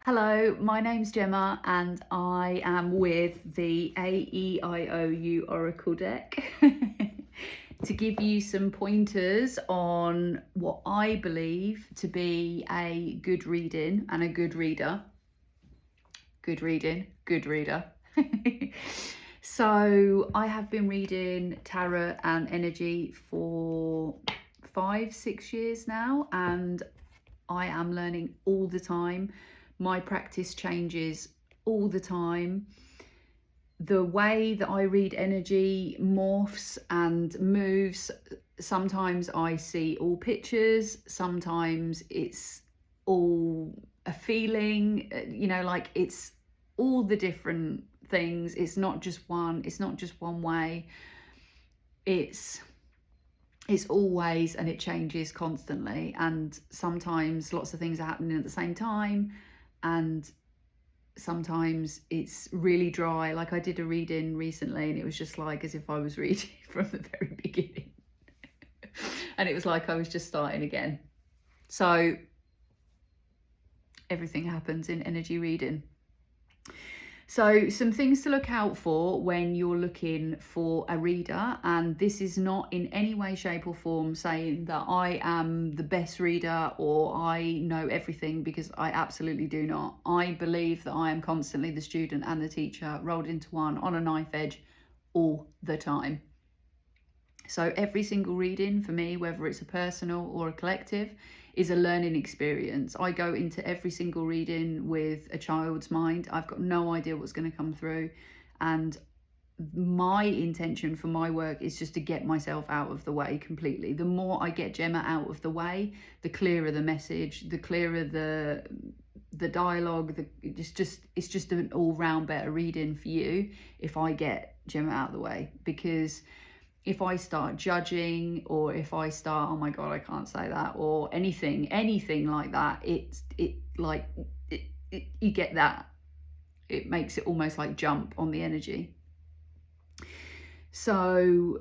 Hello, my name's Gemma and I am with the AEIOU Oracle deck to give you some pointers on what I believe to be a good reading and a good reader. Good reading, good reader. So I have been reading tarot and energy for 5-6 years now, and I am learning all the time. My practice changes all the time. The way that I read energy morphs and moves. Sometimes I see all pictures, sometimes it's all a feeling, like it's all the different things. It's not just one way. It's always, and it changes constantly, and sometimes lots of things are happening at the same time, and sometimes it's really dry. Like I did a reading recently and it was just like as if I was reading from the very beginning and it was like I was just starting again. So everything happens in energy reading. So some things to look out for when you're looking for a reader, and this is not in any way, shape or form saying that I am the best reader or I know everything, because I absolutely do not. I believe that I am constantly the student and the teacher rolled into one on a knife edge all the time. So every single reading for me, whether it's a personal or a collective, is a learning experience. I go into every single reading with a child's mind. I've got no idea what's going to come through, and my intention for my work is just to get myself out of the way completely. The more I get Gemma out of the way, the clearer the message, the clearer the dialogue. It's just an all-round better reading for you if I get Gemma out of the way. Because if I start judging, or if I start, oh my God, I can't say that, or anything like that, you get that. It makes it almost like jump on the energy. So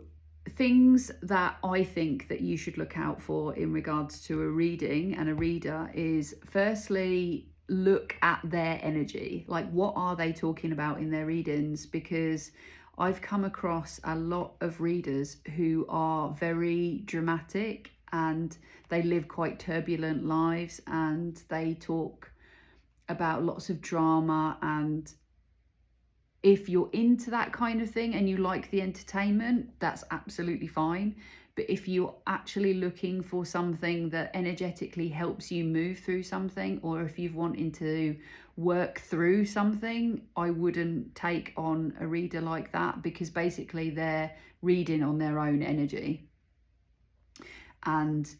things that I think that you should look out for in regards to a reading and a reader is, firstly, look at their energy. Like, what are they talking about in their readings? Because I've come across a lot of readers who are very dramatic and they live quite turbulent lives, and they talk about lots of drama. And if you're into that kind of thing and you like the entertainment, that's absolutely fine. But if you're actually looking for something that energetically helps you move through something, or if you've wanting to work through something, I wouldn't take on a reader like that, because basically they're reading on their own energy. And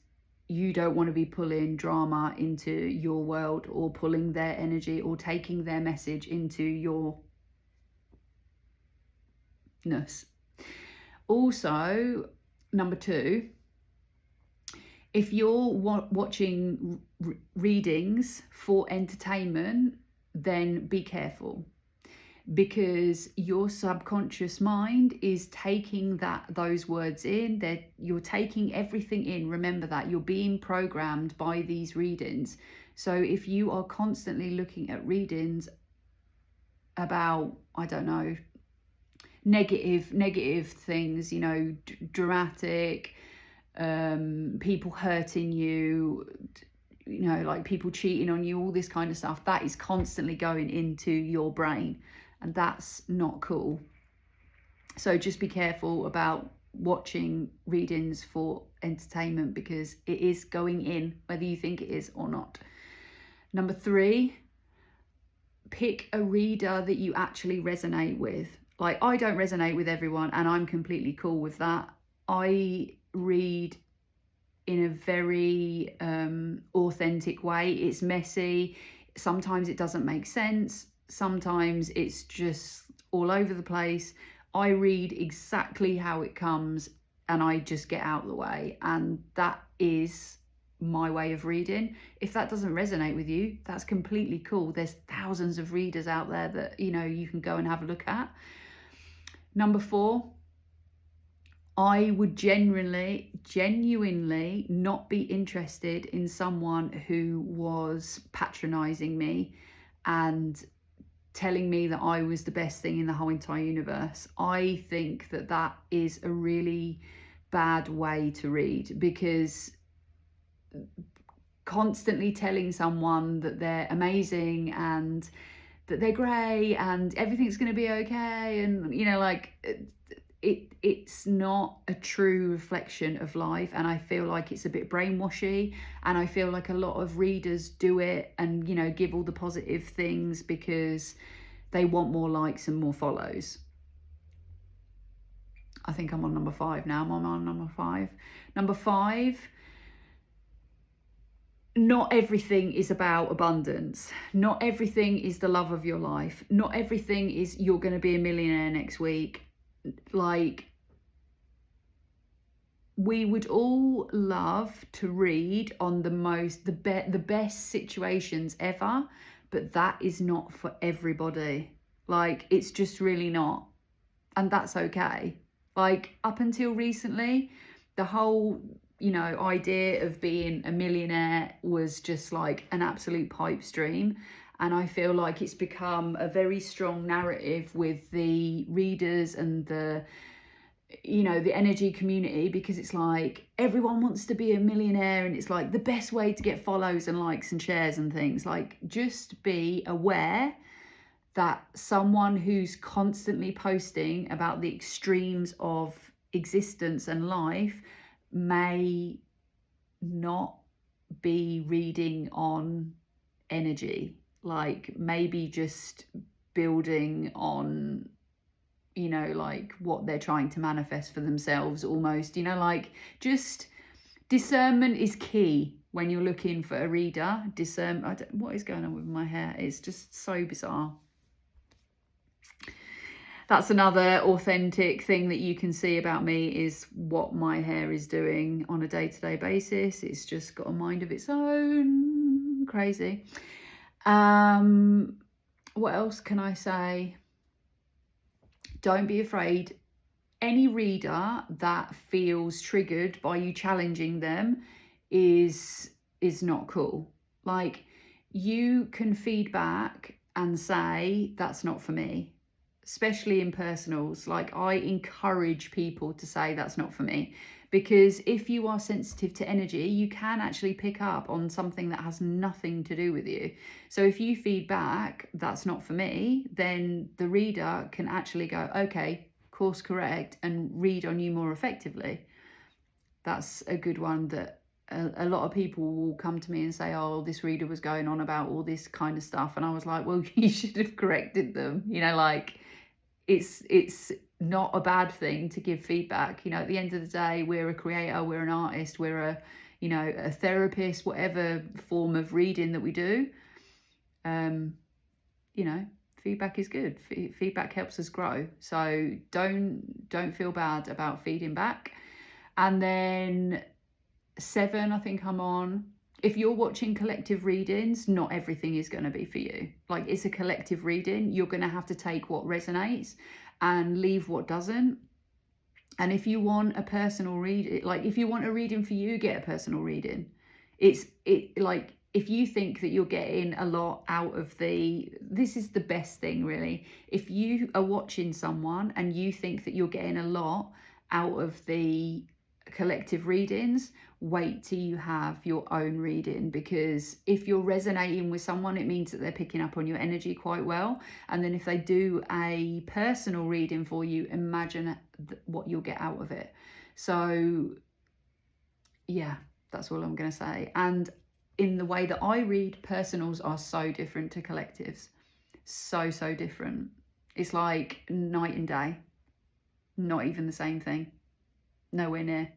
you don't want to be pulling drama into your world, or pulling their energy, or taking their message into your ness. Also, number 2, if you're watching readings for entertainment, then be careful, because your subconscious mind is taking those words in. That you're taking everything in. Remember that you're being programmed by these readings. So if you are constantly looking at readings about, I don't know, negative things, dramatic, people hurting you, like people cheating on you, all this kind of stuff, that is constantly going into your brain, and that's not cool. So just be careful about watching readings for entertainment, because it is going in whether you think it is or not. Number 3, pick a reader that you actually resonate with. Like, I don't resonate with everyone, and I'm completely cool with that. I read in a very authentic way. It's messy. Sometimes it doesn't make sense. Sometimes it's just all over the place. I read exactly how it comes, and I just get out of the way. And that is my way of reading. If that doesn't resonate with you, that's completely cool. There's thousands of readers out there that, you can go and have a look at. Number 4, I would genuinely not be interested in someone who was patronizing me and telling me that I was the best thing in the whole entire universe. I think that that is a really bad way to read, because constantly telling someone that they're amazing and that they're great and everything's going to be okay, and like it's not a true reflection of life. And I feel like it's a bit brainwashy, and I feel like a lot of readers do it and give all the positive things because they want more likes and more follows. I think I'm on number 5 now. I'm on number 5. Number 5, not everything is about abundance. Not everything is the love of your life. Not everything is you're going to be a millionaire next week. Like, we would all love to read on the best situations ever, but that is not for everybody. Like, it's just really not. And that's okay. Like, up until recently, the whole idea of being a millionaire was just like an absolute pipe dream. And I feel like it's become a very strong narrative with the readers and the energy community, because it's like everyone wants to be a millionaire, and it's like the best way to get follows and likes and shares and things. Like, just be aware that someone who's constantly posting about the extremes of existence and life may not be reading on energy, like maybe just building on like what they're trying to manifest for themselves almost. Like, just discernment is key when you're looking for a reader. What is going on with my hair? It's just so bizarre. That's another authentic thing that you can see about me, is what my hair is doing on a day-to-day basis. It's just got a mind of its own. Crazy. What else can I say? Don't be afraid. Any reader that feels triggered by you challenging them is not cool. Like, you can feed back and say, that's not for me. Especially in personals. Like, I encourage people to say that's not for me, because if you are sensitive to energy, you can actually pick up on something that has nothing to do with you. So if you feed back that's not for me, then the reader can actually go, okay, course correct, and read on you more effectively. That's a good one that a lot of people will come to me and say, oh, this reader was going on about all this kind of stuff, and I was like, well, you should have corrected them. Like, it's not a bad thing to give feedback. At the end of the day, we're a creator, we're an artist, we're a therapist, whatever form of reading that we do. Feedback is good. Feedback helps us grow. So don't feel bad about feeding back. And then 7, I think I'm on. If you're watching collective readings, not everything is going to be for you. Like, it's a collective reading. You're going to have to take what resonates and leave what doesn't. And if you want a personal read, like if you want a reading for you, get a personal reading. Like, if you think that you're getting a lot out of this is the best thing, really. If you are watching someone and you think that you're getting a lot out of the collective readings, wait till you have your own reading, because if you're resonating with someone, it means that they're picking up on your energy quite well. And then if they do a personal reading for you, imagine what you'll get out of it. So yeah, that's all I'm going to say. And in the way that I read, personals are so different to collectives. So different. It's like night and day. Not even the same thing. Nowhere near.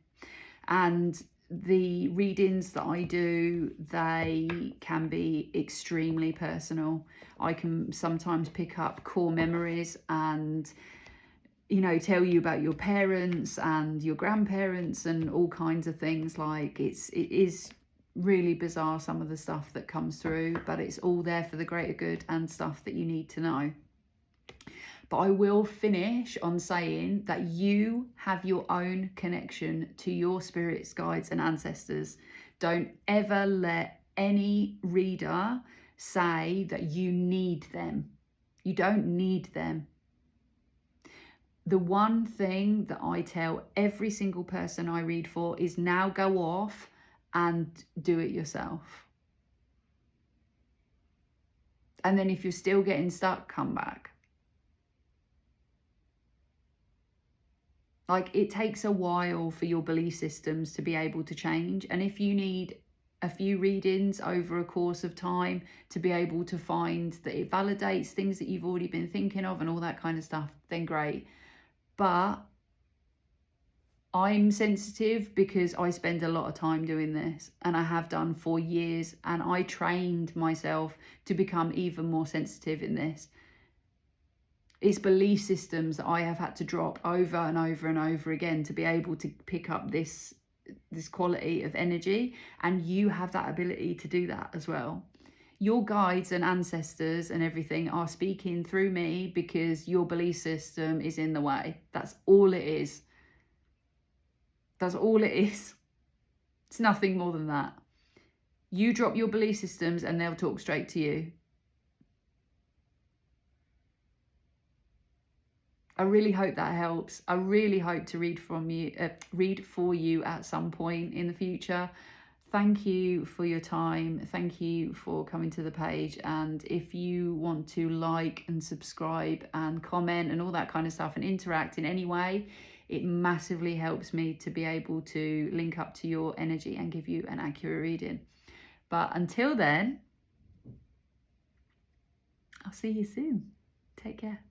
And the readings that I do, they can be extremely personal. I can sometimes pick up core memories and tell you about your parents and your grandparents and all kinds of things. Like, it is really bizarre, some of the stuff that comes through, but it's all there for the greater good and stuff that you need to know. But I will finish on saying that you have your own connection to your spirits, guides and ancestors. Don't ever let any reader say that you need them. You don't need them. The one thing that I tell every single person I read for is now go off and do it yourself. And then if you're still getting stuck, come back. Like, it takes a while for your belief systems to be able to change. And if you need a few readings over a course of time to be able to find that it validates things that you've already been thinking of and all that kind of stuff, then great. But I'm sensitive because I spend a lot of time doing this, and I have done for years, and I trained myself to become even more sensitive in this. It's belief systems that I have had to drop over and over and over again to be able to pick up this quality of energy, and you have that ability to do that as well. Your guides and ancestors and everything are speaking through me because your belief system is in the way. That's all it is. That's all it is. It's nothing more than that. You drop your belief systems and they'll talk straight to you. I really hope that helps. I really hope to read for you at some point in the future. Thank you for your time. Thank you for coming to the page. And if you want to like and subscribe and comment and all that kind of stuff and interact in any way, it massively helps me to be able to link up to your energy and give you an accurate reading. But until then, I'll see you soon. Take care.